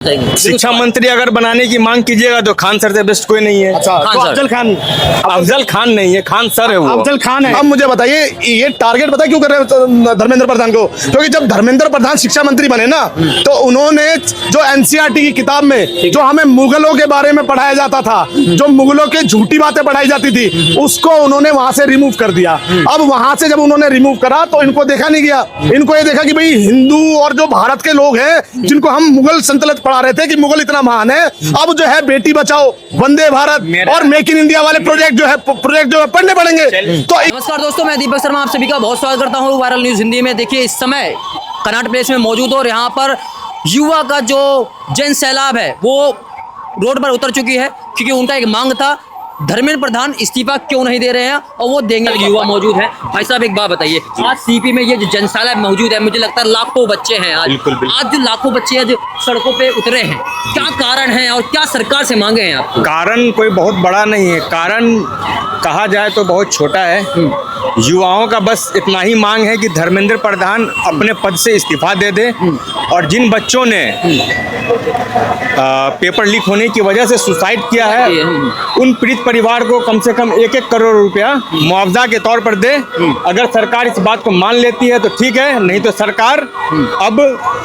शिक्षा मंत्री अगर बनाने की मांग कीजिएगा तो खान सर से बेस्ट कोई नहीं है। अच्छा, तो अफजल खान नहीं है, खान सर है वो। अफजल खान है। अब मुझे बताइए ये टारगेट पता क्यों कर रहे हैं धर्मेंद्र प्रधान को? क्योंकि जब धर्मेंद्र प्रधान शिक्षा मंत्री बने ना तो उन्होंने जो एनसीईआरटी की किताब में जो हमें मुगलों के बारे में पढ़ाया जाता था, जो मुगलों के झूठी बातें पढ़ाई जाती थी, उसको उन्होंने वहां से रिमूव कर दिया। अब वहां से जब उन्होंने रिमूव करा तो इनको देखा नहीं गया, इनको ये देखा कि भाई हिंदू और जो भारत के लोग हैं जिनको हम मुगल सल्तनत पढ़ा रहे थे कि मुगल इतना महान है, अब जो है बेटी बचाओ, वंदे भारत और मेक इन इंडिया वाले प्रोजेक्ट जो है पढ़ने पड़ेंगे। तो नमस्कार दोस्तों, मैं दीपक शर्मा आप सभी का बहुत स्वागत करता हूँ वायरल न्यूज हिंदी में। देखिए इस समय कनाट प्लेस में मौजूद और यहाँ पर युवा का जो जन सैलाब है वो रोड पर उतर चुकी है, क्योंकि उनका एक मांग था धर्मेंद्र प्रधान इस्तीफा क्यों नहीं दे रहे हैं और वो देंगे। युवा मौजूद है। भाई साहब एक बात बताइए, आज सीपी में ये जो जनसैलाब मौजूद है, मुझे लगता है लाखों बच्चे हैं आज आज जो लाखों बच्चे आज सड़कों पे उतरे हैं, क्या कारण है और क्या सरकार से मांगे हैं आप? कारण कोई बहुत बड़ा नहीं है, कारण कहा जाए तो बहुत छोटा है। युवाओं का बस इतना ही मांग है कि धर्मेंद्र प्रधान अपने पद से इस्तीफा दे दे और जिन बच्चों ने पेपर लीक होने की वजह से सुसाइड किया है उन पीड़ित परिवार को कम से कम 1-1 करोड़ रुपया मुआवजा के तौर पर दे। अगर सरकार इस बात को मान लेती है तो ठीक है, नहीं तो सरकार अब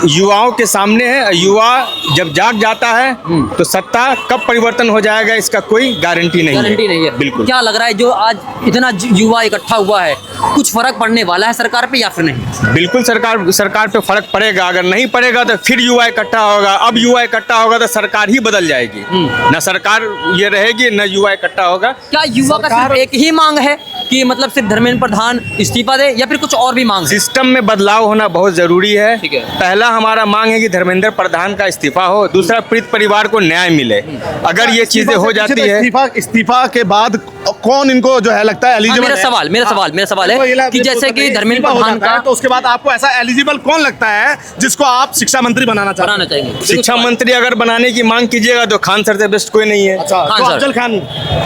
युवाओं के सामने है। युवा जब जाग जाता है तो सत्ता कब परिवर्तन हो जाएगा इसका कोई गारंटी नहीं है। बिल्कुल। क्या लग रहा है जो आज इतना युवा इकट्ठा हुआ है, कुछ फर्क पड़ने वाला है सरकार पे या फिर नहीं? बिल्कुल सरकार पे फर्क पड़ेगा। अगर नहीं पड़ेगा तो फिर युवा इकट्ठा होगा। अब युवा इकट्ठा होगा तो सरकार ही बदल जाएगी, न सरकार ये रहेगी न युवा इकट्ठा होगा। क्या युवा का सिर्फ एक ही मांग है कि मतलब सिर्फ धर्मेंद्र प्रधान इस्तीफा दे या फिर कुछ और भी मांग? सिस्टम में बदलाव होना बहुत जरूरी है। पहला हमारा मांग है कि धर्मेंद्र प्रधान का इस्तीफा हो, दूसरा पीड़ित परिवार को न्याय मिले। अगर ये चीजें हो जाती है, इस्तीफा के बाद कौन इनको जो है लगता है एलिजिबल? मेरा सवाल है कि जैसे कि धर्मेंद्र प्रधान का, तो उसके बाद आपको ऐसा एलिजिबल कौन लगता है जिसको आप शिक्षा मंत्री बनाना चाहेंगे? शिक्षा मंत्री अगर बनाने की मांग कीजिएगा तो खान सर से बेस्ट कोई नहीं है। अच्छा, तो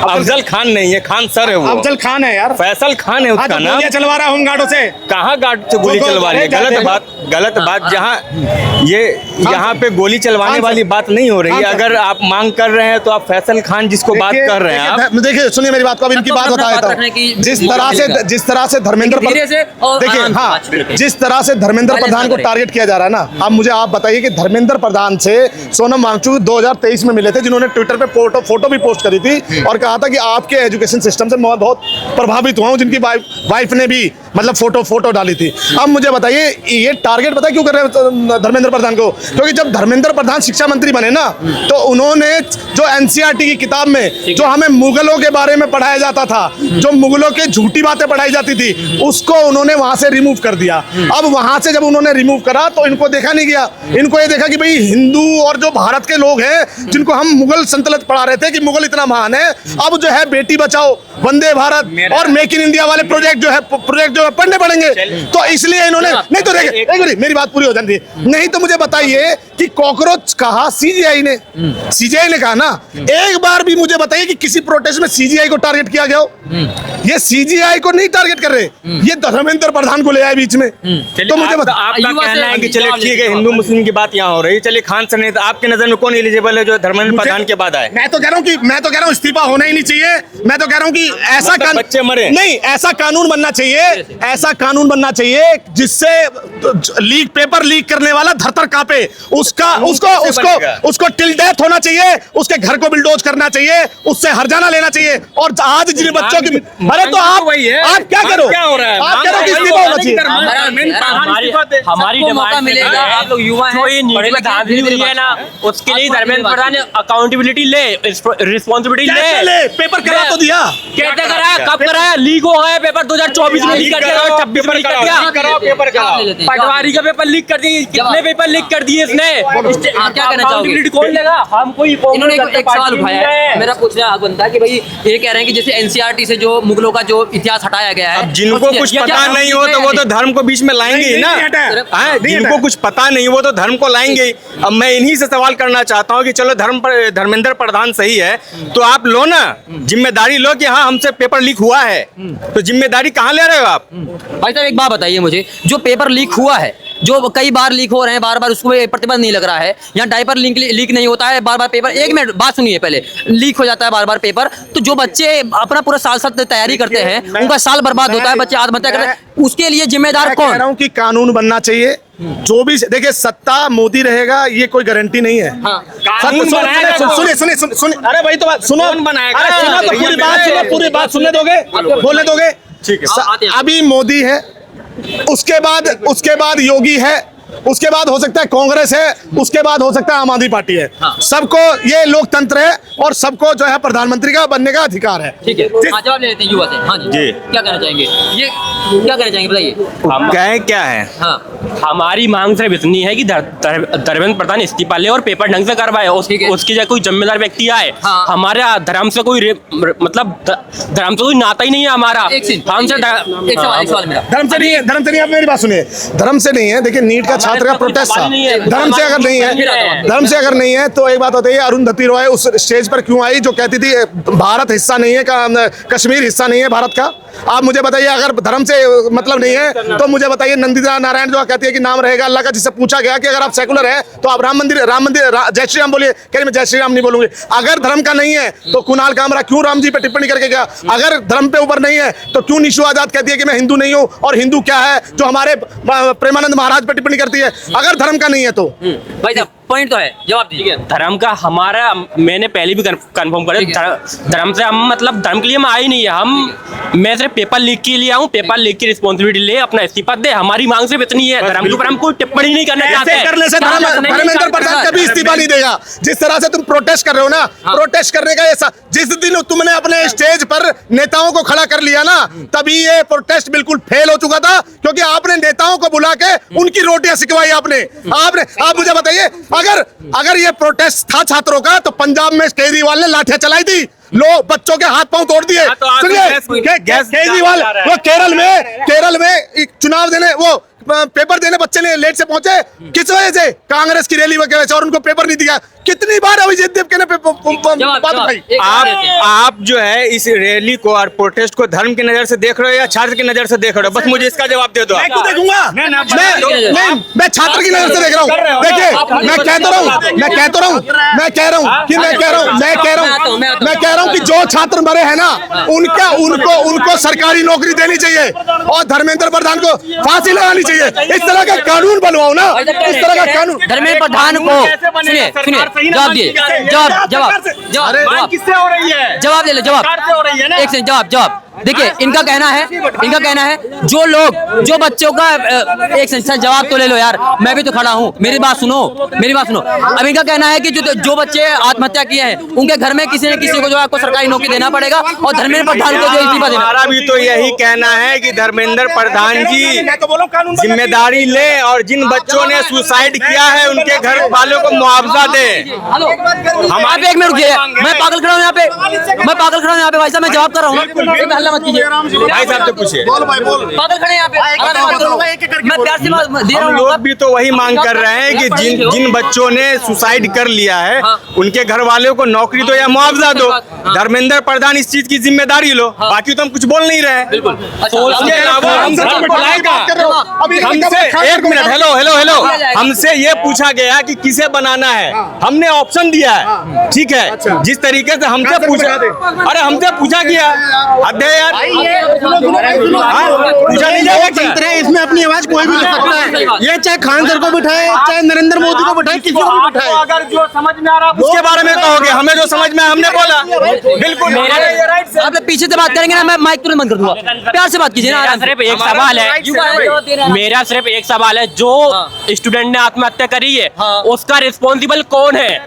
अफजल खान नहीं है, खान सर है वो। अफजल खान है यार, फैसल खान है उसका नाम। चलवा रहा हूँ गार्डों से। कहाँ गार्ड से गोली चलवा रही है? गलत बात जहाँ ये यहाँ पे गोली चलवाने वाली बात नहीं हो रही है। अगर आप मांग कर रहे हैं तो आप फैसल खान जिसको बात कर रहे हैं आप देखिए, सुनिए मेरी बात को, अब इनकी बात बताया था। जिस तरह से धर्मेंद्र देखिए, हाँ, जिस तरह से धर्मेंद्र प्रधान को टारगेट किया जा रहा है ना, अब मुझे आप बताइए कि धर्मेंद्र प्रधान से सोनम वांगचुक 2023 में मिले थे, जिन्होंने ट्विटर पे फोटो भी पोस्ट करी थी और कहा था कि आपके एजुकेशन सिस्टम से मैं बहुत प्रभावित हुआ हूँ, जिनकी वाइफ ने भी मतलब फोटो डाली थी। अब मुझे बताइए ये टारगेट पता क्यों कर रहे हैं धर्मेंद्र प्रधान को? क्योंकि जब धर्मेंद्र प्रधान शिक्षा मंत्री बने ना तो उन्होंने जो एनसीईआरटी की किताब में जो हमें मुगलों के बारे में पढ़ाया जाता था, जो मुगलों के झूठी बातें पढ़ाई जाती थी, उसको उन्होंने वहां से रिमूव कर दिया। अब वहां से जब उन्होंने रिमूव करा तो इनको देखा नहीं गया, इनको ये देखा कि भाई हिंदू और जो भारत के लोग हैं जिनको हम मुगल सल्तनत पढ़ा रहे थे कि मुगल इतना महान है, अब जो है बेटी बचाओ, वंदे भारत और मेक इन इंडिया वाले प्रोजेक्ट जो है पढ़ने पड़ेंगे। तो इसलिए इन्होंने नहीं तो मेरी बात पूरी हो जाती है। नहीं तो मुझे बताइए कि कॉकरोच कहा सीजीआई ने कहा ना, एक बार भी मुझे बताइए कि किसी प्रोटेस्ट में सीजीआई को टारगेट किया गया हो? ये सीजीआई को नहीं टारगेट कर रहे, ये धर्मेंद्र प्रधान को ले आए बीच में। तो मुझे आपका कहना है कि चलिए ठीक है, हिंदू मुस्लिम की बात यहाँ हो रही है, चलिए खान सर नहीं, तो आपके नजर में कौन एलिजिबल है जो धर्मेंद्र प्रधान के बाद आए? मैं तो कह रहा हूँ इस्तीफा होना ही नहीं चाहिए। मैं तो कह रहा हूँ कि ऐसा बच्चे मरे नहीं, ऐसा कानून बनना चाहिए जिससे पेपर लीक करने वाला धरतर कांपे, उसको टिल डेथ होना चाहिए, उसके घर को बिल्डोज करना चाहिए, उससे हर्जाना लेना चाहिए। और आज जिन बच्चों की, अरे तो आप क्या करो, क्या हो रहा है? आप कह रहे हो कि इस्तीफा होना चाहिए। हमारी डिमांड मिलेगा, आप लोग युवा हैं, पढ़े लिखे हुई है ना, उसके लिए धर्मेंद्र प्रधान अकाउंटेबिलिटी ले, रिस्पॉन्सिबिलिटी ले। पेपर करा तो दिया, कहते कराया, कब कराया? लीक हो गया पेपर 2024 में, लीक कर दिया, 26 में लीक कर दिया। पटवारी का पेपर लीक कर दिए, कितने पेपर लीक कर दिए इसने? क्या कहना चाहोगे? कौन लेगा? हम कोई इन्होंने एक सवाल उठाया है, मेरा पूछना बनता है कि भाई ये कह रहे हैं कि जैसे एनसीईआरटी से जो मुगलों का जो इतिहास हटाया गया है, जिनको कुछ पता नहीं हो तो वो तो धर्म को बीच में लाएंगे ही ना। जिनको कुछ पता नहीं वो तो धर्म को लाएंगे ही। अब मैं इन्हीं से सवाल करना चाहता हूँ कि चलो धर्मेंद्र प्रधान सही है तो आप लो ना जिम्मेदारी, लो कि हाँ हमसे पेपर लीक हुआ है, तो जिम्मेदारी कहाँ ले रहे हो आप? भाई साहब एक बात बताइए मुझे, जो पेपर लीक हुआ है जो कई बार लीक हो रहे हैं, बार बार उसको प्रतिबंध नहीं लग रहा है। यहाँ डायपर लीक नहीं होता है, बार बार पेपर, एक मिनट बात सुनिए पहले, लीक हो जाता है बार बार पेपर। तो जो बच्चे अपना पूरा साल साल तैयारी करते हैं, उनका साल बर्बाद होता है, बच्चे आत्महत्या करते हैं, उसके लिए जिम्मेदार मैं कह कौन? रहा हूं कि कानून बनना चाहिए। जो भी देखिए, सत्ता मोदी रहेगा ये कोई गारंटी नहीं है। हाँ। कानून बनाएगा कौन? सुनिए, अरे भाई तो बात सुनो, कौन बनाएगा? अरे सुनो तो पूरी बात सुनो, पूरी बात सुनने दोगे, बोलने दोगे? ठीक है। आते हैं। अभी मोदी है, उसके बाद योगी है, उसके बाद हो सकता है कांग्रेस है, उसके बाद हो सकता है आम आदमी पार्टी है। हाँ। सबको ये लोकतंत्र है और सबको जो है प्रधानमंत्री का बनने का अधिकार है। ठीक है, हाँ, जवाब ले लेते हैं युवा से। हाँ जी, जी। क्या कहना चाहेंगे? ये क्या कहना चाहेंगे बताइए? हम कहें क्या है? हाँ, हमारी मांग सिर्फ इतनी है कि धर्मेंद्र प्रधान इस्तीफा ले और पेपर ढंग से करवाए, ठीक है। उसकी जगह कोई जिम्मेदार व्यक्ति आए। हाँ। हमारे धर्म से कोई मतलब धर्म से कोई नाता ही नहीं है हमारा। एक सेकंड, हमसे एक सवाल मेरा। धर्म से नहीं है, आप मेरी बात सुनिए, धर्म से नहीं है। देखिए नीट का छात्र का प्रोटेस्ट था, नहीं है। धर्म से अगर नहीं है तो एक बात बताइए, अरुंधति रॉय उस स्टेज पर क्यों आई जो कहती थी भारत हिस्सा नहीं है, कश्मीर हिस्सा नहीं है भारत का? आप मुझे बताइए, अगर धर्म से मतलब नहीं है तो मुझे बताइए, नंदिता नारायण जो कहती है कि नाम रहेगा अल्लाह का, जिससे पूछा गया कि अगर आप सेकुलर है तो आप राम मंदिर जय श्री राम बोलिए, कह रही मैं जय श्री राम नहीं बोलूंगी। अगर धर्म का नहीं है तो कुणाल कामरा क्यों राम जी पे टिप्पणी करके गया? अगर धर्म पे ऊपर नहीं है तो क्यों निशु आजाद कहती है कि मैं हिंदू नहीं हूं, और हिंदू क्या है जो हमारे प्रेमानंद महाराज पे टिप्पणी करती है? अगर धर्म का नहीं है तो भाई साहब पॉइंट तो है, जवाब दीजिए। धर्म का हमारा, मैंने पहले भी कंफर्म करा, धर्म से हम मतलब धर्म के लिए हम आए नहीं है। मैं सिर्फ पेपर लीक के लिए आऊँ, पेपर लीक की रिस्पॉन्सिबिलिटी ले, अपना इस्तीफा दे। हमारी मांग सिर्फ इतनी है, धर्म के ऊपर हम कोई टिप्पणी नहीं करना चाहते हैं। करने से धर्मेंद्र प्रधान कभी इस्तीफा नहीं देगा। जिस तरह से तुम प्रोटेस्ट कर रहे हो ना, प्रोटेस्ट करने का ऐसा, जिस दिन तुमने अपने स्टेज पर नेताओं को खड़ा कर लिया ना, तभी ये प्रोटेस्ट बिल्कुल फेल हो चुका था, क्योंकि आपने नेताओं को बुला के उनकी रोटियां सिकवाई। आप मुझे बताइए, अगर ये प्रोटेस्ट था छात्रों का तो पंजाब में केजरीवाल ने लाठियां चलाई थी, लो बच्चों के हाथ पांव तोड़ दिए। सुनिए, केजरीवाल वो केरल में चुनाव देने, वो पेपर देने बच्चे ने लेट से पहुंचे, किस वजह से? कांग्रेस की रैली वगैरह से, और उनको पेपर नहीं दिया। कितनी बार अभिजीत देव के ने बात उठाई? आप जो है इस रैली को और प्रोटेस्ट को धर्म की नजर से देख रहे हो या छात्र की नजर से देख रहे हो? बस मुझे इसका जवाब दे दो। मैं क्यों देखूंगा? मैं छात्र की नजर से देख रहा हूँ। देखिए, मैं कह रहा हूँ कि जो छात्र मरे हैं ना, उनको सरकारी नौकरी देनी चाहिए और धर्मेंद्र प्रधान को फांसी लगानी चाहिए। इस तरह का कानून बनवाओ ना, इस तरह का कानून। धर्मेंद्र प्रधान को सुनिए, जवाब दिए, जवाब किससे हो रही है? जवाब ले लो, जवाब हो रही है ना? एक सेकंड, जवाब देखिए। इनका कहना है जो बच्चों का एक सेकंड, जवाब तो ले लो यार, मैं भी तो खड़ा हूँ, मेरी बात सुनो। अब इनका कहना है कि जो बच्चे आत्महत्या किए हैं उनके घर में किसी न किसी को जो आपको सरकारी नौकरी देना पड़ेगा और धर्मेंद्र प्रधान को जो इस्तीफा देना। हमारा भी तो यही कहना है कि धर्मेंद्र प्रधान जी जिम्मेदारी ले और जिन बच्चों ने सुसाइड किया है उनके घर वालों को मुआवजा दे। हम आप एक मिनट रुकिए, मैं पागल खड़ा हूँ यहाँ पे, भाई साहब मैं जवाब कर रहा हूँ, मत कीजिए। भाई साहब से पूछिए। पागल खड़े यहाँ पे, मैं प्यार से दे रहा हम हूँ। लोग भी तो वही मांग कर रहे हैं कि जिन बच्चों ने सुसाइड कर लिया है उनके घर वालों को नौकरी दो या मुआवजा दो। धर्मेंद्र प्रधान इस चीज की जिम्मेदारी लो, बाकी तो हम कुछ बोल नहीं रहे। बिल्कुल। उसके अलावा हमसे एक मिनट, हेलो, हमसे ये पूछा गया कि किसे बनाना है, हमने ऑप्शन दिया है, ठीक है। जिस तरीके से हमसे पूछा गया, अध्याय यार पूछा नहीं जाएगा क्या? इसमें अपनी आवाज कोई भी ले सकता है, ये चाहे खान सर को बिठाए, चाहे नरेंद्र मोदी को बिठाए, किसी को भी बिठाए। अगर जो समझ में आ रहा है उसके बारे में कहोगे, हमें जो समझ में हमने बोला। बिल्कुल, आप लोग पीछे से बात करेंगे ना, मैं माइक तुरंत बंद कर दूंगा। प्यार से बात कीजिए ना। मेरा सिर्फ एक सवाल है, जो स्टूडेंट ने आत्महत्या करी है उसका रिस्पॉन्सिबल कौन है?